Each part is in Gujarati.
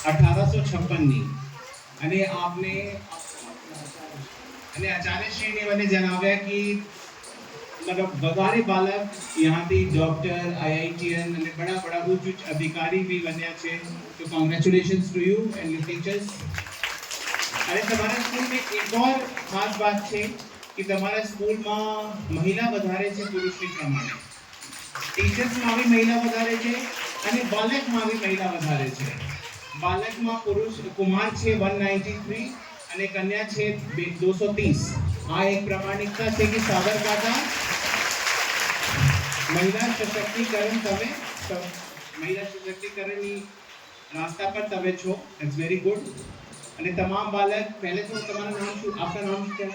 1856ની અને આપને અને આચાર્યશ્રીને મને જણાવ્યા કે मतलब વધારે બાલક यहाँથી ડોક્ટર આઈઆઈટીએન અને બડા બડા ઉચ્ચ ઉચ્ચ અધિકારી भी બન્યા છે તો congratulations to you and your teachers અને તમારા સ્કૂલમાં એક और ખાસ વાત છે કે તમારા સ્કૂલમાં મહિલા વધારે છે પુરુષની પ્રમાણે ટીચર્સમાં भी મહિલા વધારે છે અને બાલકમાં भी મહિલા વધારે છે બાલકમાં પુરુષ કુમાર છે 193 અને કન્યા છે 230 આ એક પ્રમાણિકતા છે કે સાબરકાંઠા મહિલા સશક્તિકરણ તમે મહિલા સશક્તિકરણની રાસ્તા પર તમે છો ઇટ્સ વેરી ગુડ અને તમામ બાલક પહેલે તો તમારું નામ શું આપકા નામ શું છે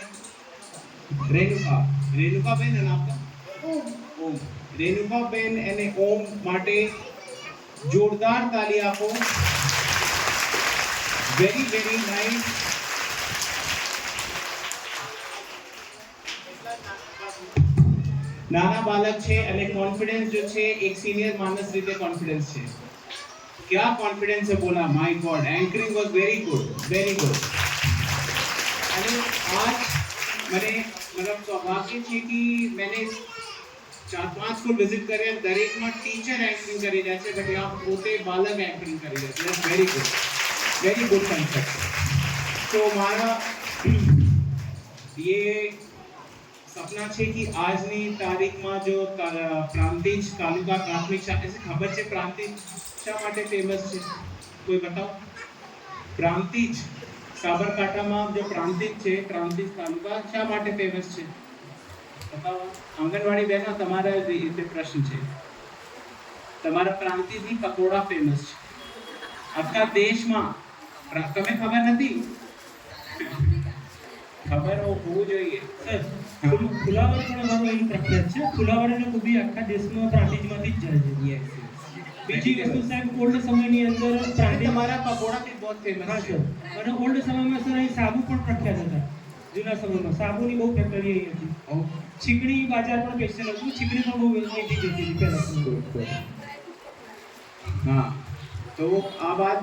રેણુકા બેન અને આપકા ઓમ રેણુકા બેન અને ઓમ માટે જોરદાર તાલી આપો વેરી વેરી નાઇસ નાના બાલક છે અને કોન્ફિડન્સ जो છે એક સિનિયર માણસ રીતે કોન્ફિડન્સ છે क्या कॉन्फिडेंस है बोला my God anchoring was very good અને આજ મને मतलब સૌભાગ્ય છે કે मैंने 4-5 સ્કૂલ વિઝિટ કર્યા દરેકમાં ટીચર એંકરિંગ કરી રહ્યા છે બટ આ પોતે બાલક એંકરિંગ કરી રહ્યા છે વેરી ગુડ કન્સેપ્ટ તો મારા ये सपना છે कि આજની તારીખમાં જો પ્રાંતિજ તાલુકા પ્રાથમિક શાળા ऐसे ખબર છે પ્રાંતિજ શા માટે ફેમસ છે કોઈ બતાવો પ્રાંતિજ સાબરકાંઠામાં જો પ્રાંતિજ છે પ્રાંતિજ તાલુકા શા માટે ફેમસ છે બતાવો આંગણવાડી બહેનો તમારા રીતે પ્રશ્ન છે તમારા પ્રાંતિજની પકોડા ફેમસ છે આખા દેશમાં તમે ખબર નથી ખબર હોવું જોઈએ સર ફુલાવર પણ અમારું અહીં પ્રખ્યાત છે ફુલાવર અને કોબી આખા દેશમાં પ્રાંતિજમાંથી જ જાય છે બીજી વસ્તુ સાહેબ ઓલ્ડ સમયની અંદર પ્રાંતિજ તમારા પકોડા भी बहुत फेमस હા છે સર અને ઓલ્ડ સમયમાં સર અહીં સાબુ પણ પ્રખ્યાત હતા જૂના સમયમાં સાબુની બહુ ફેક્ટરી અહીં હતી છીકણી બાજાર પણ સ્પેશિયલ હતું છીકણી પણ બહુ અહીંથી જતી હતી પહેલાં हाँ तो આ બાદ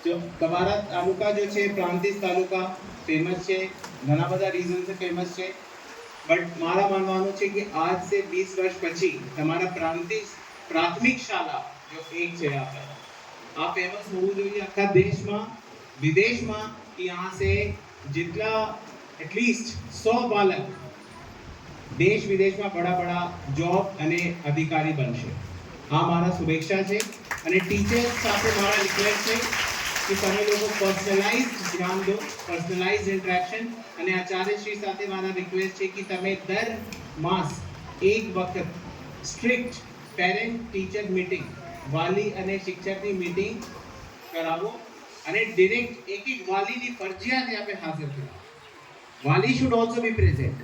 जो તમારા તાલુકા जो છે પ્રાંતિજ તાલુકા ફેમસ છે ઘણા બધા રીઝન से ફેમસ છે બટ મારા માનવાનું છે કે આજ से 20 વર્ષ પછી તમારા પ્રાંતિજ પ્રાથમિક શાળા जो एक છે આ ફેમસ હોવું જોઈએ આખા દેશમાં વિદેશમાં કે यहाँ से जितना एटलीस्ट 100 બાલક દેશ વિદેશમાં બડા બડા જોબ અને અધિકારી બનશે આ મારા શુભેચ્છા છે અને ટીચર્સ સાથે મારા રિક્વેસ્ટ છે कि તમે લોકો પર્સનલાઇઝ્ડ ધ્યાન દો પર્સનલાઇઝ્ડ ઇન્ટરેક્શન અને આચાર્યશ્રી સાથે મારા રિક્વેસ્ટ છે કે તમે દર માસ એક વખત સ્ટ્રિક્ટ પેરેન્ટ ટીચર મીટિંગ વાલી અને શિક્ષકની મીટિંગ કરાવો અને ડિરેક્ટ એક એક વાલીની ફરજિયાત આપણે હાજર કરાવો વાલી should also be present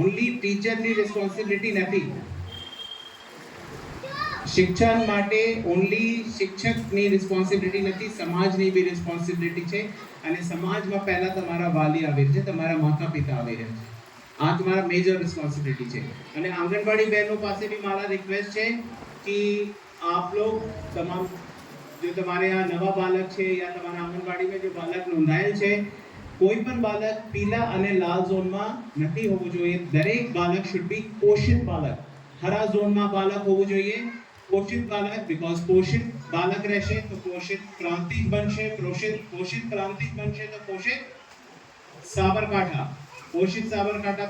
only ટીચરની રિસ્પોન્સિબિલિટી નથી શિક્ષણ માટે ઓનલી શિક્ષકની રિસ્પોન્સિબિલિટી નથી સમાજની બી રિસ્પોન્સિબિલિટી છે અને સમાજમાં પહેલા તમારા વાલી આવી છે તમારા માતા પિતા આવી રહ્યા છે આ તમારા મેજર રિસ્પોન્સિબિલિટી છે અને આંગણવાડી બહેનો પાસે બી મારા રિક્વેસ્ટ છે कि आप लोग तमाम जो તમારે આ નવા બાલક છે યા તમારા આંગણવાડીમાં જો બાલક નોંધાયેલ છે કોઈ પણ બાલક પીલા અને લાલ ઝોનમાં નથી હોવું જોઈએ દરેક બાલક શુડ બી પોષિત બાલક હરા ઝોનમાં બાલક હોવું જોઈએ પોષિત બાલક बिकॉज પોષિત બાલક રહેશે તો પોષિત પ્રાંતિજ બનશે પોષિત પ્રાંતિજ બનશે તો પોષિત સાબરકાંઠા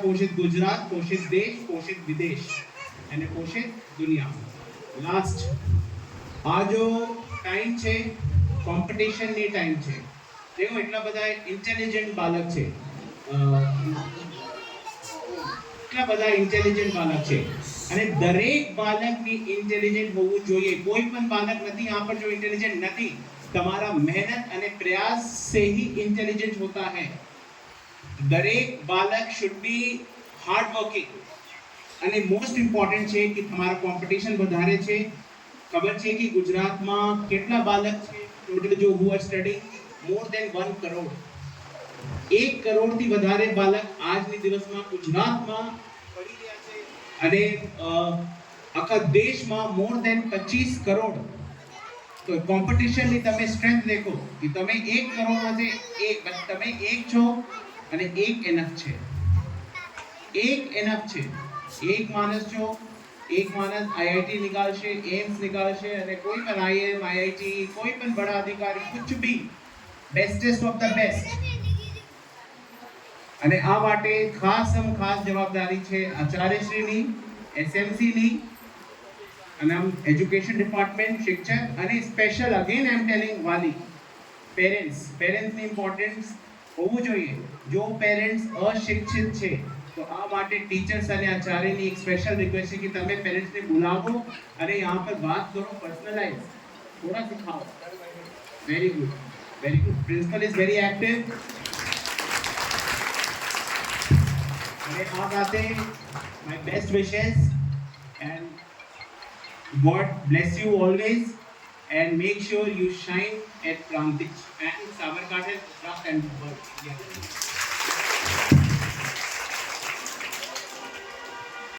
પોષિત ગુજરાત પોષિત દેશ પોષિત વિદેશ અને પોષિત દુનિયા લાસ્ટ આ જો ટાઈમ છે કોમ્પિટિશનની ટાઈમ છે देखो એટલા બધા ઇન્ટેલિજન્ટ બાલક છે એટલા બધા ઇન્ટેલિજન્ટ બાલક છે અને દરેક બાલકની ઇન્ટેલિજન્ટ હોવું જોઈએ કોઈ પણ બાલક નથી यहाँ पर जो इंटेलिजेंट નથી તમારા મહેનત અને પ્રયાસ से ही इंटेलिजेंट होता है દરેક બાલક should be hard working અને મોસ્ટ ઇમ્પોર્ટન્ટ છે કે તમારા કોમ્પિટિશન વધારે છે ખબર છે કે ગુજરાતમાં કેટલા બાલક છે ટોટલ જો who are study more than 1 crore 1 કરોડથી વધારે બાલક આજની દિવસમાં ગુજરાતમાં પડી રહ્યા છે અને આખા દેશમાં મોર ધેન 25 કરોડ તો કોમ્પિટિશનની તમે સ્ટ્રેન્થ દેખો કે તમે 1 કરોડમાંથી તમે એક છો અને એક એનફ છે. એક એનફ છે. એક માણસ છો, એક માણસ આઈઆઈટી નિકાલશે, એમ્સ નિકાલશે અને કોઈ પણ આઈએમ, આઈઆઈટી, કોઈ પણ બડા અધિકારી, કુછ ભી બેસ્ટેસ્ટ ઓફ ધ બેસ્ટ. અને આ માટે ખાસ જવાબદારી છે આચાર્યશ્રીની, એસએમસીની, અને આમ એજ્યુકેશન ડિપાર્ટમેન્ટ, શિક્ષક અને special again I M telling વાલી, પેરેન્ટ્સની ઇમ્પોર્ટન્સ હોવું જોઈએ. જો પેરેન્ટ્સ અશિક્ષિત છે તો આ માટે ટીચર્સ અને આચાર્યની એક સ્પેશિયલ રિક્વેસ્ટ છે કે તમે પેરેન્ટ્સને बुलाવો અને यहाँ पर बात करो, पर्सनलाइज, थोड़ा सिखाओ. Very good, very good. Principal is very active. અને આ સાથે my best wishes and God bless you always and make sure you shine at Prantij and Sabarkantha Trust and Work.